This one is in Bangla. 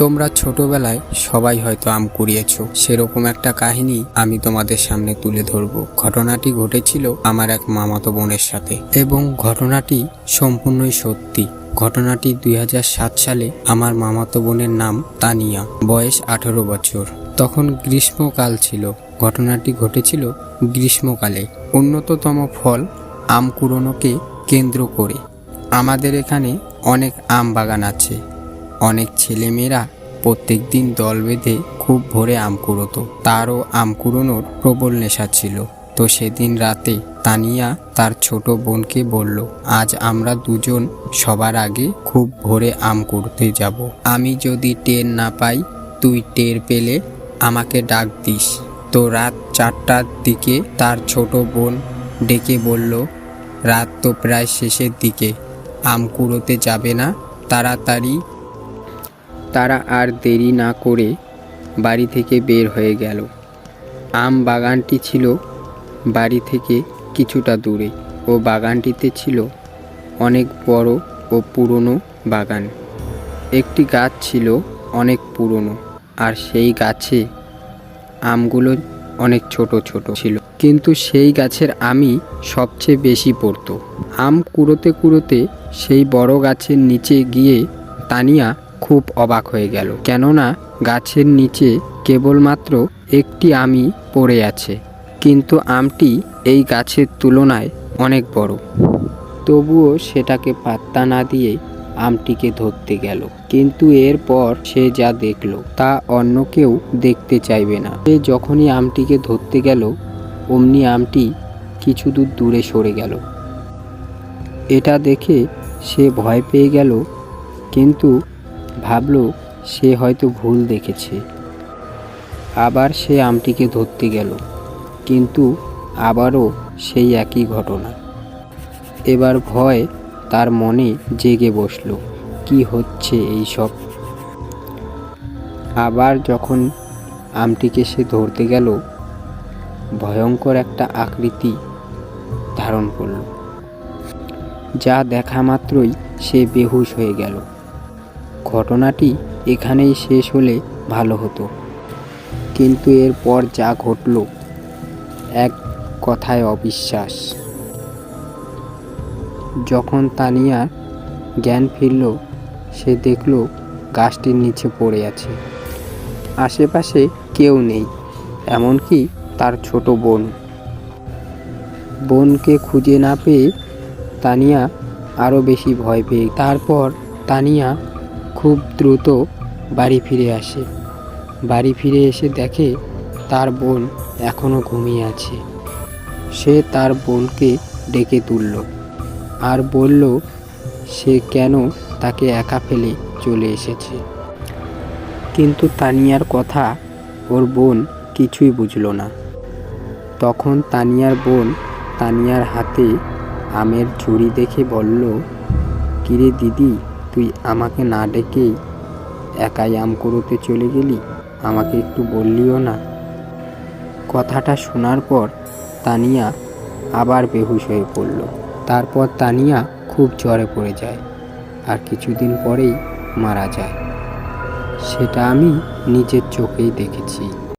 তোমরা ছোটবেলায় সবাই হয়তো আম কুড়িয়েছো, সেরকম একটা কাহিনী আমি তোমাদের সামনে তুলে ধরবো। ঘটনাটি ঘটেছিল আমার এক মামাতো বোনের সাথে এবং ঘটনাটি সম্পূর্ণই সত্যি। ঘটনাটি 2007 সালে। আমার মামাতো বোনের নাম তানিয়া, বয়স 18 বছর। তখন গ্রীষ্মকাল ছিল। ঘটনাটি ঘটেছিল গ্রীষ্মকালে। অন্যতম ফল আম কুড়োনোকে কেন্দ্র করে। আমাদের এখানে অনেক আম বাগান আছে। অনেক ছেলেমেয়েরা প্রত্যেক দিন দল বেঁধে খুব ভোরে আম কুড়োতো। তারও আম কুড়োনোর প্রবল নেশা ছিল। তো সেদিন রাতে তানিয়া তার ছোট বোনকে বলল, আজ আমরা দুজন সবার আগে খুব ভোরে আম কুড়োতে যাব। আমি যদি টের না পাই, তুই টের পেলে আমাকে ডাক দিস। তো রাত 4টার দিকে তার ছোট বোন ডেকে বলল, রাত তো প্রায় শেষের দিকে, আম কুড়োতে যাবে না? তাড়াতাড়ি। তারা আর দেরি না করে বাড়ি থেকে বের হয়ে গেল। আম বাগানটি ছিল বাড়ি থেকে কিছুটা দূরে ও বাগানটিতে ছিল অনেক বড় ও পুরনো বাগান। একটি গাছ ছিল অনেক পুরনো, আর সেই গাছে আমগুলো অনেক ছোট ছোট ছিল, কিন্তু সেই গাছের আমই সবচেয়ে বেশি পড়তো। আম কুড়োতে কুড়োতে সেই বড় গাছের নিচে গিয়ে তানিয়া খুব অবাক হয়ে গেল, কেননা গাছের নিচে কেবলমাত্র একটি আমই পড়ে আছে, কিন্তু আমটি এই গাছের তুলনায় অনেক বড়। তবুও সেটাকে পাত্তা না দিয়ে আমটিকে ধরতে গেল, কিন্তু এরপর সে যা দেখল তা অন্য কেউ দেখতে চাইবে না। সে যখনই আমটিকে ধরতে গেল, অমনি আমটি কিছু দূর দূরে সরে গেল। এটা দেখে সে ভয় পেয়ে গেল, কিন্তু ভাবল সে হয়তো ভুল দেখেছে। আবার সে আমটিকে ধরতে গেল, কিন্তু আবারও সেই একই ঘটনা। এবার ভয় তার মনে জেগে বসল, কি হচ্ছে এই সব। আবার যখন আমটিকে সে ধরতে গেল, ভয়ঙ্কর একটা আকৃতি ধারণ করল, যা দেখা মাত্রই সে বেহুশ হয়ে গেল। ঘটনাটি এখানেই শেষ হলে ভালো হতো, কিন্তু এরপর যা ঘটল এক কথায় অবিশ্বাস। যখন তানিয়ার জ্ঞান ফিরল, সে দেখল গাছটির নিচে পড়ে আছে। আশেপাশে কেউ নেই, এমনকি তার ছোট বোন। বোনকে খুঁজে না পেয়ে তানিয়া আরও বেশি ভয় পেয়ে। তারপর তানিয়া খুব দ্রুত বাড়ি ফিরে আসে। বাড়ি ফিরে এসে দেখে তার বোন এখনও ঘুমিয়ে আছে। সে তার বোনকে ডেকে তুলল আর বলল সে কেন তাকে একা ফেলে চলে এসেছে। কিন্তু তানিয়ার কথা ওর বোন কিছুই বুঝল না। তখন তানিয়ার বোন তানিয়ার হাতে আমের ঝুড়ি দেখে বলল, কিরে দিদি, তুই আমাকে না ডেকেই একাই আম কুড়োতে চলে গেলি, আমাকে একটু বললিও না। কথাটা শোনার পর তানিয়া আবার বেহুশ হয়ে পড়ল। তারপর তানিয়া খুব জ্বরে পড়ে যায় আর কিছুদিন পরেই মারা যায়। সেটা আমি নিজের চোখেই দেখেছি।